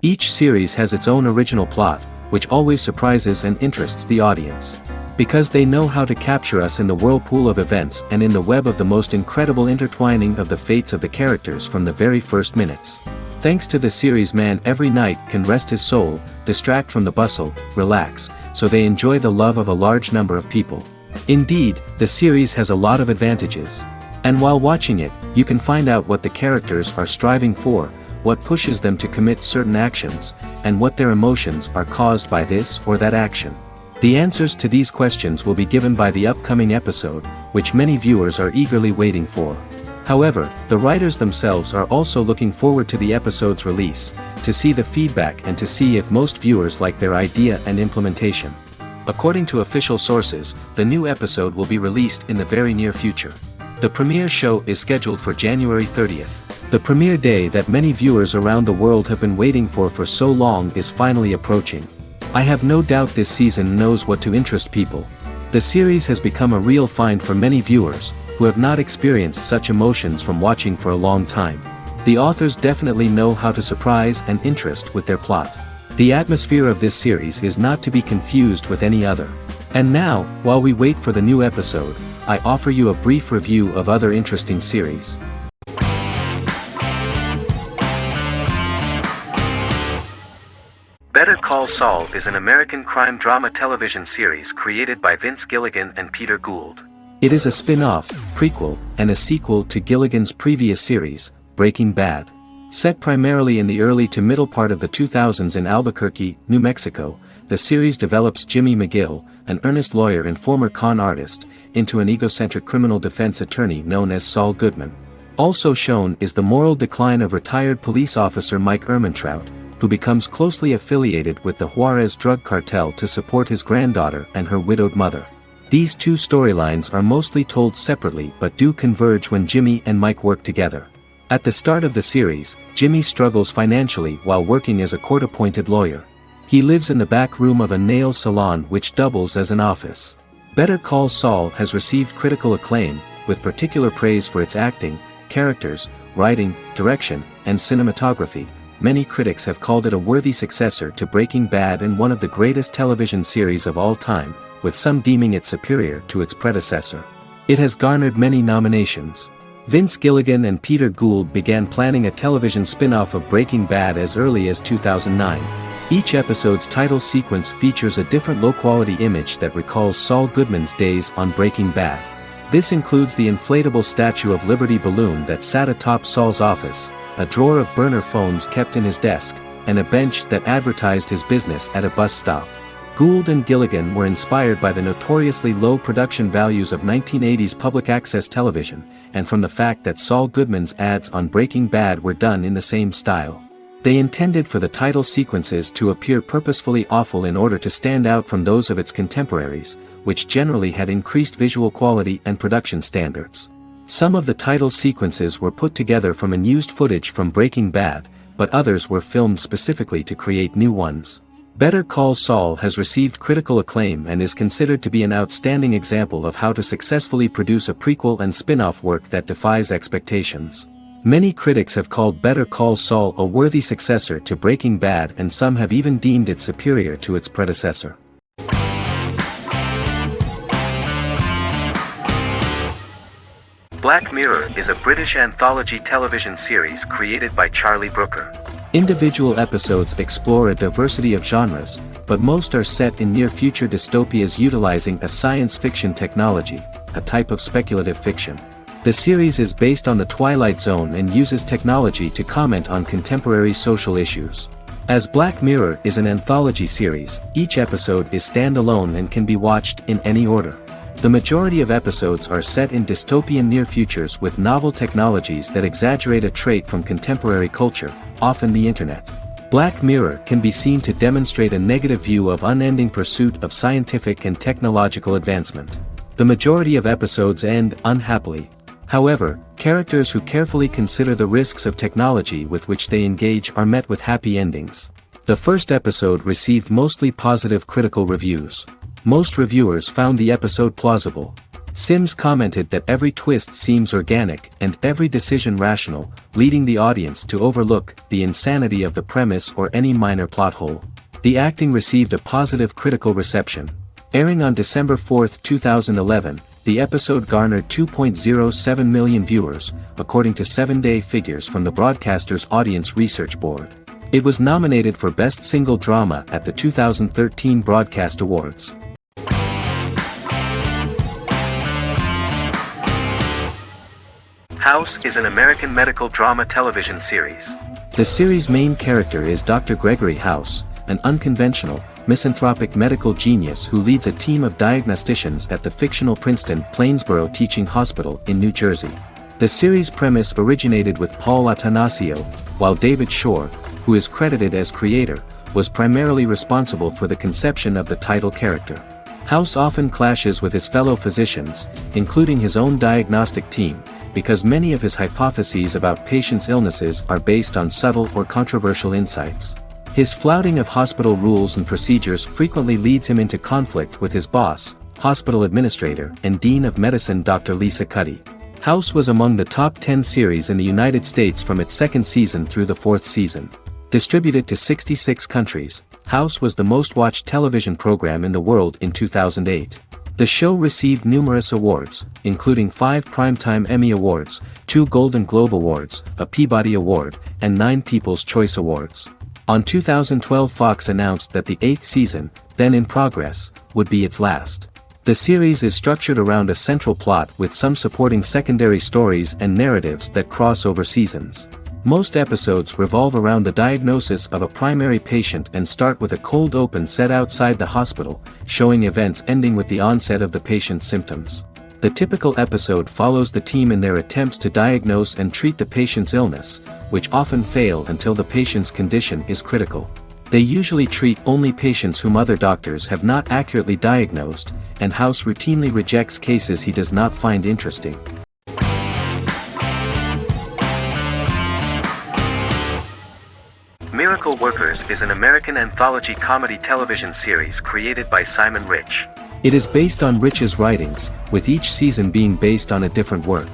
Each series has its own original plot, which always surprises and interests the audience. Because they know how to capture us in the whirlpool of events and in the web of the most incredible intertwining of the fates of the characters from the very first minutes. Thanks to the series, man every night can rest his soul, distract from the bustle, relax, so they enjoy the love of a large number of people. Indeed, the series has a lot of advantages. And while watching it, you can find out what the characters are striving for, what pushes them to commit certain actions, and what their emotions are caused by this or that action. The answers to these questions will be given by the upcoming episode, which many viewers are eagerly waiting for. However, the writers themselves are also looking forward to the episode's release, to see the feedback and to see if most viewers like their idea and implementation. According to official sources, the new episode will be released in the very near future. The premiere show is scheduled for January 30th. The premiere day that many viewers around the world have been waiting for so long is finally approaching. I have no doubt this season knows what to interest people. The series has become a real find for many viewers, who have not experienced such emotions from watching for a long time. The authors definitely know how to surprise and interest with their plot. The atmosphere of this series is not to be confused with any other. And now, while we wait for the new episode, I offer you a brief review of other interesting series. Better Call Saul is an American crime drama television series created by Vince Gilligan and Peter Gould. It is a spin-off, prequel, and a sequel to Gilligan's previous series, Breaking Bad. Set primarily in the early to middle part of the 2000s in Albuquerque, New Mexico, the series develops Jimmy McGill, an earnest lawyer and former con artist, into an egocentric criminal defense attorney known as Saul Goodman. Also shown is the moral decline of retired police officer Mike Ehrmantraut, who becomes closely affiliated with the Juarez drug cartel to support his granddaughter and her widowed mother. These two storylines are mostly told separately but do converge when Jimmy and Mike work together. At the start of the series, Jimmy struggles financially while working as a court-appointed lawyer. He lives in the back room of a nail salon which doubles as an office. Better Call Saul has received critical acclaim, with particular praise for its acting, characters, writing, direction, and cinematography. Many critics have called it a worthy successor to Breaking Bad and one of the greatest television series of all time, with some deeming it superior to its predecessor. It has garnered many nominations. Vince Gilligan and Peter Gould began planning a television spin-off of Breaking Bad as early as 2009. Each episode's title sequence features a different low-quality image that recalls Saul Goodman's days on Breaking Bad. This includes the inflatable Statue of Liberty balloon that sat atop Saul's office, a drawer of burner phones kept in his desk, and a bench that advertised his business at a bus stop. Gould and Gilligan were inspired by the notoriously low production values of 1980s public access television, and from the fact that Saul Goodman's ads on Breaking Bad were done in the same style. They intended for the title sequences to appear purposefully awful in order to stand out from those of its contemporaries, which generally had increased visual quality and production standards. Some of the title sequences were put together from unused footage from Breaking Bad, but others were filmed specifically to create new ones. Better Call Saul has received critical acclaim and is considered to be an outstanding example of how to successfully produce a prequel and spin-off work that defies expectations. Many critics have called Better Call Saul a worthy successor to Breaking Bad, and some have even deemed it superior to its predecessor. Black Mirror is a British anthology television series created by Charlie Brooker. Individual episodes explore a diversity of genres, but most are set in near-future dystopias utilizing a science fiction technology, a type of speculative fiction. The series is based on the Twilight Zone and uses technology to comment on contemporary social issues. As Black Mirror is an anthology series, each episode is standalone and can be watched in any order. The majority of episodes are set in dystopian near futures with novel technologies that exaggerate a trait from contemporary culture, often the internet. Black Mirror can be seen to demonstrate a negative view of unending pursuit of scientific and technological advancement. The majority of episodes end unhappily. However, characters who carefully consider the risks of technology with which they engage are met with happy endings. The first episode received mostly positive critical reviews. Most reviewers found the episode plausible. Sims commented that every twist seems organic and every decision rational, leading the audience to overlook the insanity of the premise or any minor plot hole. The acting received a positive critical reception. Airing on December 4, 2011, the episode garnered 2.07 million viewers, according to 7-day figures from the broadcaster's Audience Research Board. It was nominated for Best Single Drama at the 2013 Broadcast Awards. House is an American medical drama television series. The series' main character is Dr. Gregory House, an unconventional, misanthropic medical genius who leads a team of diagnosticians at the fictional Princeton Plainsboro Teaching Hospital in New Jersey. The series' premise originated with Paul Attanasio, while David Shore, who is credited as creator, was primarily responsible for the conception of the title character. House often clashes with his fellow physicians, including his own diagnostic team, because many of his hypotheses about patients' illnesses are based on subtle or controversial insights. His flouting of hospital rules and procedures frequently leads him into conflict with his boss, hospital administrator and dean of medicine Dr. Lisa Cuddy. House was among the top 10 series in the United States from its second season through the fourth season. Distributed to 66 countries, House was the most-watched television program in the world in 2008. The show received numerous awards, including 5 Primetime Emmy Awards, 2 Golden Globe Awards, a Peabody Award, and 9 People's Choice Awards. On 2012, Fox announced that the 8th season, then in progress, would be its last. The series is structured around a central plot with some supporting secondary stories and narratives that cross over seasons. Most episodes revolve around the diagnosis of a primary patient and start with a cold open set outside the hospital, showing events ending with the onset of the patient's symptoms. The typical episode follows the team in their attempts to diagnose and treat the patient's illness, which often fail until the patient's condition is critical. They usually treat only patients whom other doctors have not accurately diagnosed, and House routinely rejects cases he does not find interesting. Miracle Workers is an American anthology comedy television series created by Simon Rich. It is based on Rich's writings, with each season being based on a different work.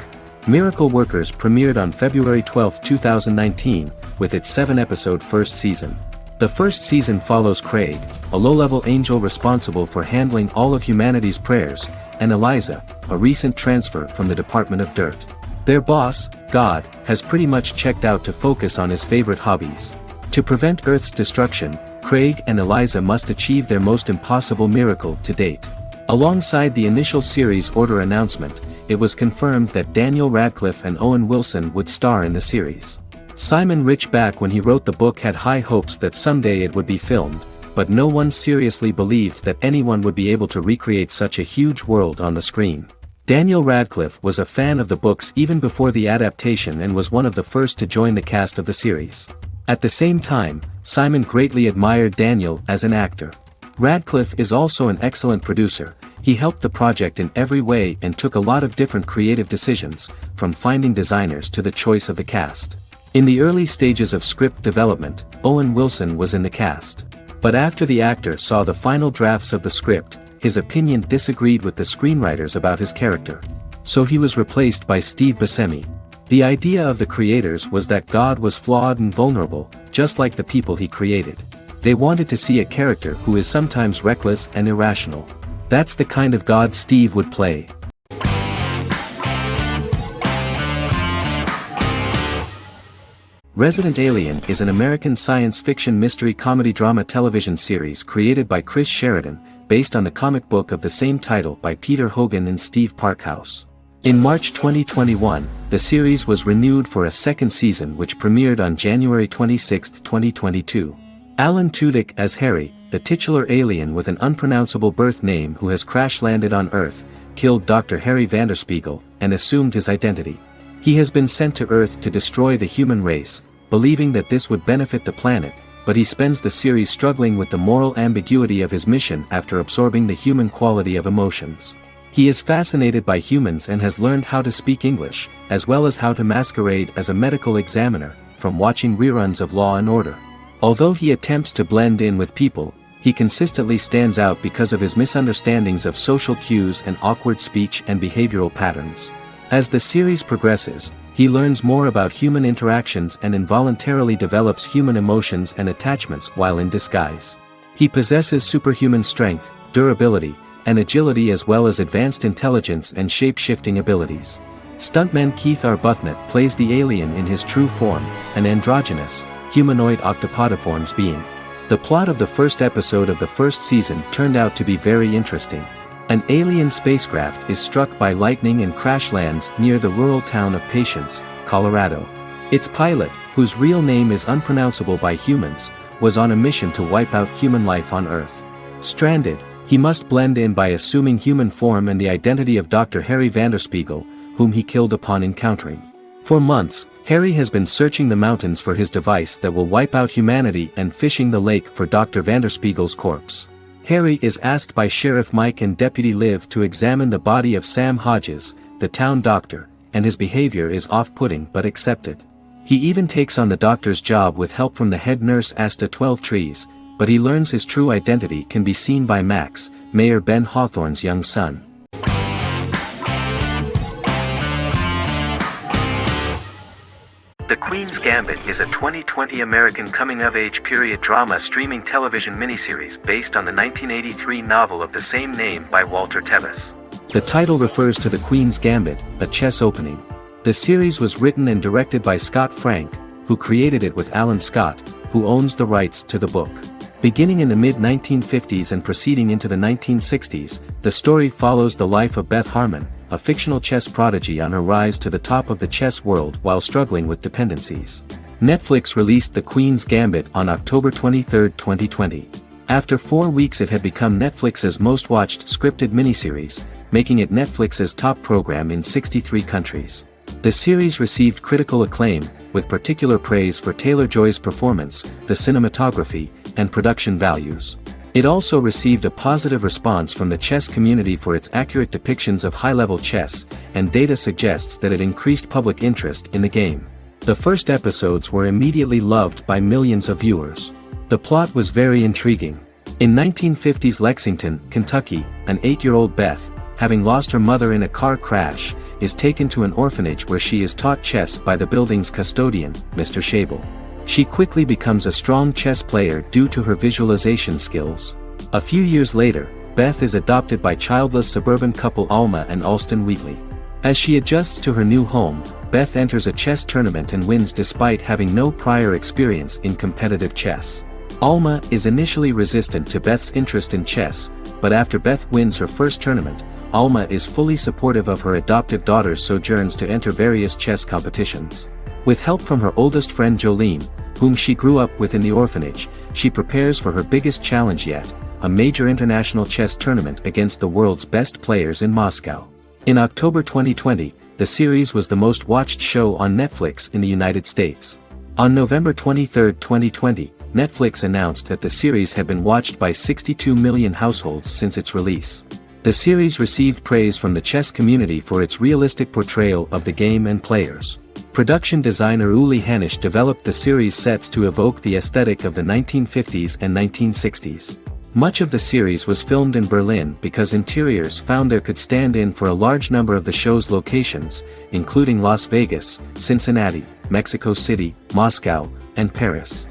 Miracle Workers premiered on February 12, 2019, with its 7-episode first season. The first season follows Craig, a low-level angel responsible for handling all of humanity's prayers, and Eliza, a recent transfer from the Department of Dirt. Their boss, God, has pretty much checked out to focus on his favorite hobbies. To prevent Earth's destruction, Craig and Eliza must achieve their most impossible miracle to date. Alongside the initial series order announcement, it was confirmed that Daniel Radcliffe and Owen Wilson would star in the series. Simon Rich, back when he wrote the book, had high hopes that someday it would be filmed, but no one seriously believed that anyone would be able to recreate such a huge world on the screen. Daniel Radcliffe was a fan of the books even before the adaptation and was one of the first to join the cast of the series. At the same time, Simon greatly admired Daniel as an actor. Radcliffe is also an excellent producer. He helped the project in every way and took a lot of different creative decisions, from finding designers to the choice of the cast. In the early stages of script development, Owen Wilson was in the cast. But after the actor saw the final drafts of the script, his opinion disagreed with the screenwriters about his character. So he was replaced by Steve Buscemi. The idea of the creators was that God was flawed and vulnerable, just like the people he created. They wanted to see a character who is sometimes reckless and irrational. That's the kind of God Steve would play. Resident Alien is an American science fiction mystery comedy drama television series created by Chris Sheridan, based on the comic book of the same title by Peter Hogan and Steve Parkhouse. In March 2021, the series was renewed for a second season which premiered on January 26, 2022. Alan Tudyk as Harry, the titular alien with an unpronounceable birth name who has crash-landed on Earth, killed Dr. Harry Vanderspiegel, and assumed his identity. He has been sent to Earth to destroy the human race, believing that this would benefit the planet, but he spends the series struggling with the moral ambiguity of his mission after absorbing the human quality of emotions. He is fascinated by humans and has learned how to speak English, as well as how to masquerade as a medical examiner, from watching reruns of Law and Order. Although he attempts to blend in with people, He consistently stands out because of his misunderstandings of social cues and awkward speech and behavioral patterns. As the series progresses, he learns more about human interactions and involuntarily develops human emotions and attachments while in disguise. He possesses superhuman strength, durability, and agility as well as advanced intelligence and shape-shifting abilities. Stuntman Keith Arbuthnot plays the alien in his true form, an androgynous, humanoid octopodiforms being. The plot of the first episode of the first season turned out to be very interesting. An alien spacecraft is struck by lightning and crash lands near the rural town of Patience, Colorado. Its pilot, whose real name is unpronounceable by humans, was on a mission to wipe out human life on Earth. Stranded, he must blend in by assuming human form and the identity of Dr. Harry Vanderspiegel, whom he killed upon encountering. For months, Harry has been searching the mountains for his device that will wipe out humanity and fishing the lake for Dr. Vanderspiegel's corpse. Harry is asked by Sheriff Mike and Deputy Liv to examine the body of Sam Hodges, the town doctor, and his behavior is off-putting but accepted. He even takes on the doctor's job with help from the head nurse Asta 12 Trees, but he learns his true identity can be seen by Max, Mayor Ben Hawthorne's young son. The Queen's Gambit is a 2020 American coming-of-age period drama streaming television miniseries based on the 1983 novel of the same name by Walter Tevis. The title refers to the Queen's Gambit, a chess opening. The series was written and directed by Scott Frank, who created it with Alan Scott, who owns the rights to the book. Beginning in the mid-1950s and proceeding into the 1960s, the story follows the life of Beth Harmon, a fictional chess prodigy on her rise to the top of the chess world while struggling with dependencies. Netflix released The Queen's Gambit on October 23, 2020. After 4 weeks it had become Netflix's most watched scripted miniseries, making it Netflix's top program in 63 countries. The series received critical acclaim, with particular praise for Taylor-Joy's performance, the cinematography, and production values. It also received a positive response from the chess community for its accurate depictions of high-level chess, and data suggests that it increased public interest in the game. The first episodes were immediately loved by millions of viewers. The plot was very intriguing. In 1950s Lexington, Kentucky, an 8-year-old Beth, having lost her mother in a car crash, is taken to an orphanage where she is taught chess by the building's custodian, Mr. Schabel. She quickly becomes a strong chess player due to her visualization skills. A few years later, Beth is adopted by childless suburban couple Alma and Alston Wheatley. As she adjusts to her new home, Beth enters a chess tournament and wins despite having no prior experience in competitive chess. Alma is initially resistant to Beth's interest in chess, but after Beth wins her first tournament, Alma is fully supportive of her adoptive daughter's sojourns to enter various chess competitions. With help from her oldest friend Jolene, whom she grew up with in the orphanage, she prepares for her biggest challenge yet, a major international chess tournament against the world's best players in Moscow. In October 2020, the series was the most watched show on Netflix in the United States. On November 23, 2020, Netflix announced that the series had been watched by 62 million households since its release. The series received praise from the chess community for its realistic portrayal of the game and players. Production designer Uli Hanisch developed the series sets to evoke the aesthetic of the 1950s and 1960s. Much of the series was filmed in Berlin because interiors found there could stand in for a large number of the show's locations, including Las Vegas, Cincinnati, Mexico City, Moscow, and Paris.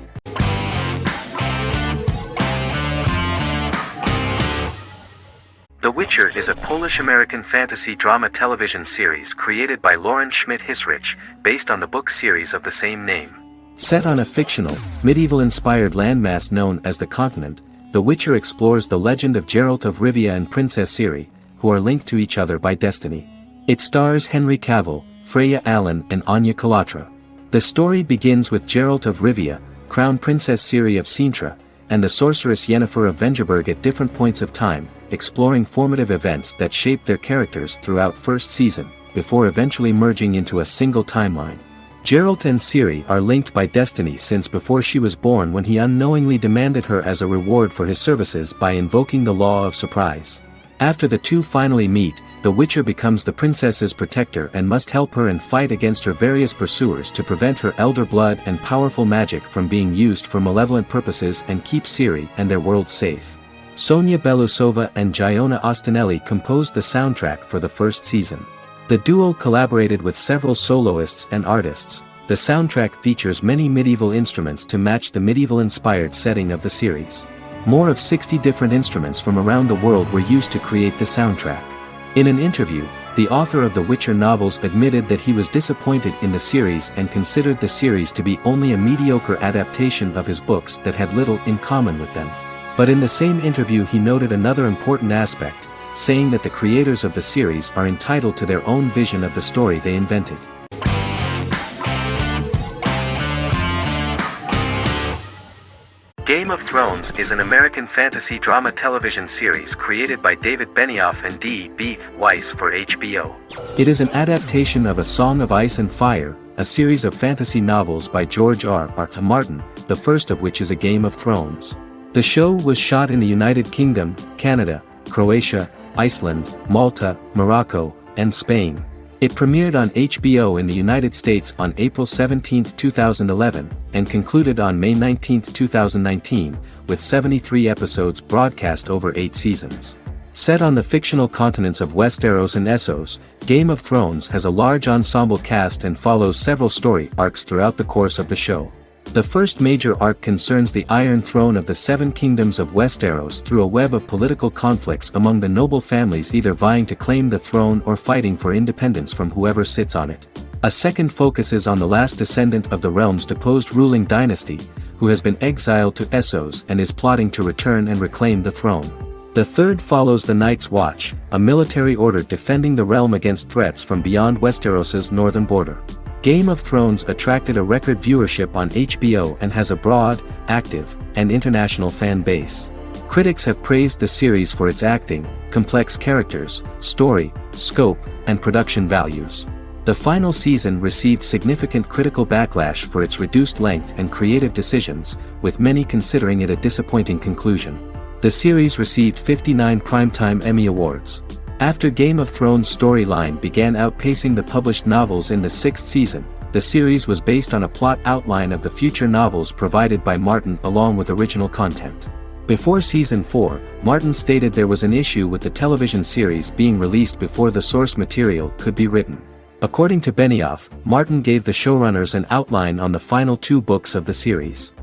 The Witcher is a Polish-American fantasy drama television series created by Lauren Schmidt-Hissrich, based on the book series of the same name. Set on a fictional, medieval-inspired landmass known as the Continent, The Witcher explores the legend of Geralt of Rivia and Princess Ciri, who are linked to each other by destiny. It stars Henry Cavill, Freya Allan and Anya Chalotra. The story begins with Geralt of Rivia, Crown Princess Ciri of Sintra, and the sorceress Yennefer of Vengerberg at different points of time, exploring formative events that shaped their characters throughout first season, before eventually merging into a single timeline. Geralt and Ciri are linked by destiny since before she was born when he unknowingly demanded her as a reward for his services by invoking the law of surprise. After the two finally meet, the Witcher becomes the princess's protector and must help her and fight against her various pursuers to prevent her elder blood and powerful magic from being used for malevolent purposes and keep Ciri and their world safe. Sonia Belousova and Giona Ostinelli composed the soundtrack for the first season. The duo collaborated with several soloists and artists. The soundtrack features many medieval instruments to match the medieval-inspired setting of the series. More of 60 different instruments from around the world were used to create the soundtrack. In an interview, the author of the Witcher novels admitted that he was disappointed in the series and considered the series to be only a mediocre adaptation of his books that had little in common with them. But in the same interview he noted another important aspect, saying that the creators of the series are entitled to their own vision of the story they invented. Game of Thrones is an American fantasy drama television series created by David Benioff and D.B. Weiss for HBO. It is an adaptation of A Song of Ice and Fire, a series of fantasy novels by George R.R. Martin, the first of which is A Game of Thrones. The show was shot in the United Kingdom, Canada, Croatia, Iceland, Malta, Morocco, and Spain. It premiered on HBO in the United States on April 17, 2011, and concluded on May 19, 2019, with 73 episodes broadcast over 8 seasons. Set on the fictional continents of Westeros and Essos, Game of Thrones has a large ensemble cast and follows several story arcs throughout the course of the show. The first major arc concerns the Iron Throne of the Seven Kingdoms of Westeros through a web of political conflicts among the noble families either vying to claim the throne or fighting for independence from whoever sits on it. A second focuses on the last descendant of the realm's deposed ruling dynasty, who has been exiled to Essos and is plotting to return and reclaim the throne. The third follows the Night's Watch, a military order defending the realm against threats from beyond Westeros's northern border. Game of Thrones attracted a record viewership on HBO and has a broad, active, and international fan base. Critics have praised the series for its acting, complex characters, story, scope, and production values. The final season received significant critical backlash for its reduced length and creative decisions, with many considering it a disappointing conclusion. The series received 59 Primetime Emmy Awards. After Game of Thrones' storyline began outpacing the published novels in the 6th season, the series was based on a plot outline of the future novels provided by Martin along with original content. Before Season 4, Martin stated there was an issue with the television series being released before the source material could be written. According to Benioff, Martin gave the showrunners an outline on the final 2 books of the series.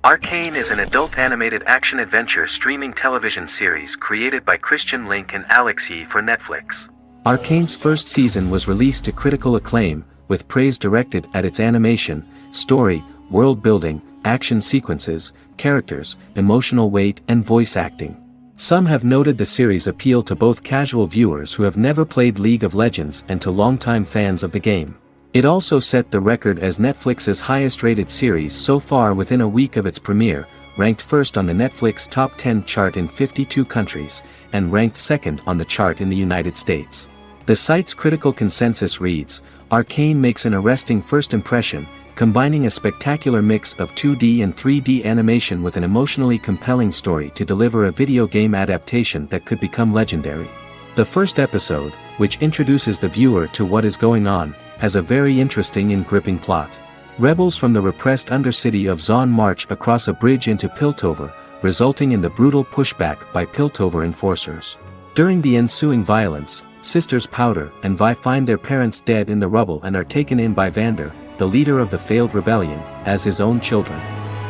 Arcane is an adult animated action-adventure streaming television series created by Christian Link and Alex Yee for Netflix. Arcane's first season was released to critical acclaim, with praise directed at its animation, story, world-building, action sequences, characters, emotional weight and voice acting. Some have noted the series' appeal to both casual viewers who have never played League of Legends and to longtime fans of the game. It also set the record as Netflix's highest-rated series so far within a week of its premiere, ranked first on the Netflix Top 10 chart in 52 countries, and ranked second on the chart in the United States. The site's critical consensus reads, "Arcane makes an arresting first impression, combining a spectacular mix of 2D and 3D animation with an emotionally compelling story to deliver a video game adaptation that could become legendary." The first episode, which introduces the viewer to what is going on, has a very interesting and gripping plot. Rebels from the repressed undercity of Zon march across a bridge into Piltover, resulting in the brutal pushback by Piltover enforcers. During the ensuing violence, sisters Powder and Vi find their parents dead in the rubble and are taken in by Vander, the leader of the failed rebellion, as his own children.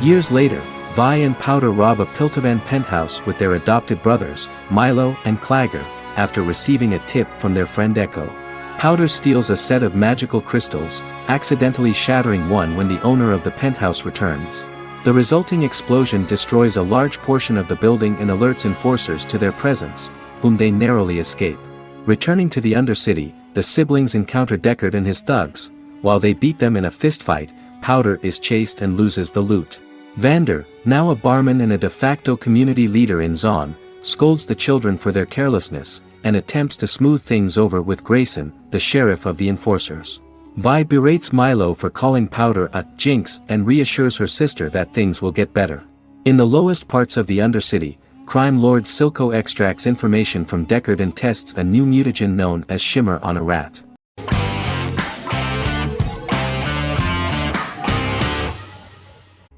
Years later, Vi and Powder rob a Piltovan penthouse with their adopted brothers, Milo and Clagger, after receiving a tip from their friend Echo. Powder steals a set of magical crystals, accidentally shattering one when the owner of the penthouse returns. The resulting explosion destroys a large portion of the building and alerts enforcers to their presence, whom they narrowly escape. Returning to the Undercity, the siblings encounter Deckard and his thugs. While they beat them in a fistfight, Powder is chased and loses the loot. Vander, now a barman and a de facto community leader in Zon, scolds the children for their carelessness, and attempts to smooth things over with Grayson, the sheriff of the enforcers. Vi berates Milo for calling Powder a jinx and reassures her sister that things will get better. In the lowest parts of the Undercity, crime lord Silco extracts information from Deckard and tests a new mutagen known as Shimmer on a rat.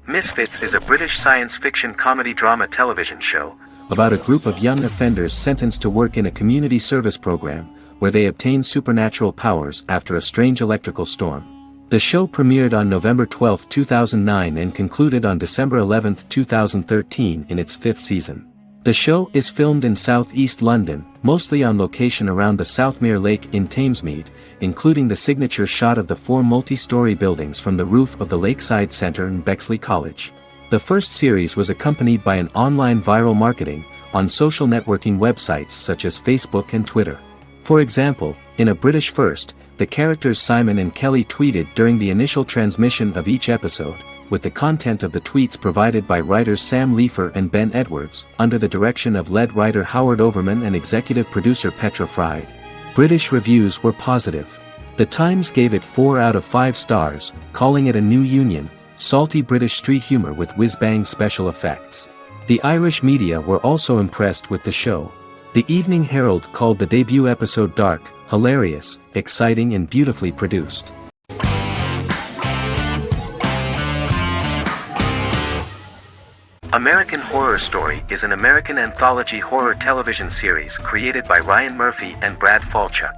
Misfits is a British science fiction comedy drama television show about a group of young offenders sentenced to work in a community service program, where they obtain supernatural powers after a strange electrical storm. The show premiered on November 12, 2009 and concluded on December 11, 2013 in its 5th season. The show is filmed in southeast London, mostly on location around the Southmere Lake in Thamesmead, including the signature shot of the 4 multi-story buildings from the roof of the Lakeside Centre in Bexley College. The first series was accompanied by an online viral marketing on social networking websites such as Facebook and Twitter. For example, in a British first, the characters Simon and Kelly tweeted during the initial transmission of each episode, with the content of the tweets provided by writers Sam Leifer and Ben Edwards, under the direction of lead writer Howard Overman and executive producer Petra Fried. British reviews were positive. The Times gave it 4 out of 5 stars, calling it a new union, salty British street humour with whiz-bang special effects. The Irish media were also impressed with the show. The Evening Herald called the debut episode dark, hilarious, exciting and beautifully produced. American Horror Story is an American anthology horror television series created by Ryan Murphy and Brad Falchuk.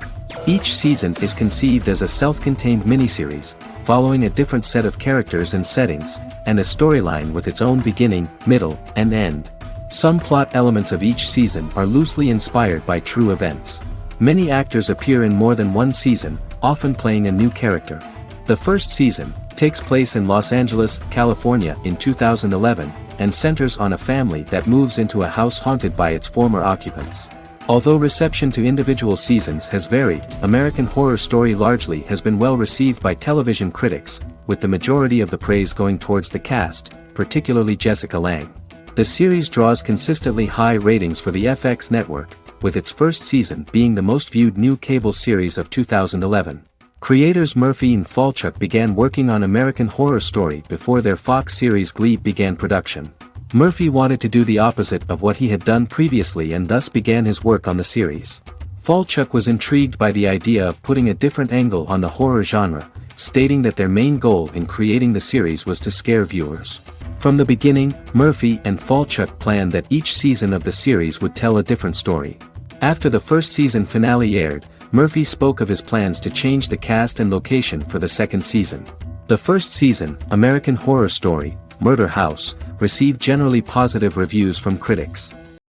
Each season is conceived as a self-contained miniseries, following a different set of characters and settings, and a storyline with its own beginning, middle, and end. Some plot elements of each season are loosely inspired by true events. Many actors appear in more than one season, often playing a new character. The first season takes place in Los Angeles, California in 2011, and centers on a family that moves into a house haunted by its former occupants. Although reception to individual seasons has varied, American Horror Story largely has been well received by television critics, with the majority of the praise going towards the cast, particularly Jessica Lange. The series draws consistently high ratings for the FX network, with its first season being the most viewed new cable series of 2011. Creators Murphy and Falchuk began working on American Horror Story before their Fox series Glee began production. Murphy wanted to do the opposite of what he had done previously and thus began his work on the series. Falchuk was intrigued by the idea of putting a different angle on the horror genre, stating that their main goal in creating the series was to scare viewers. From the beginning, Murphy and Falchuk planned that each season of the series would tell a different story. After the first season finale aired, Murphy spoke of his plans to change the cast and location for the second season. The first season, American Horror Story, Murder House, received generally positive reviews from critics.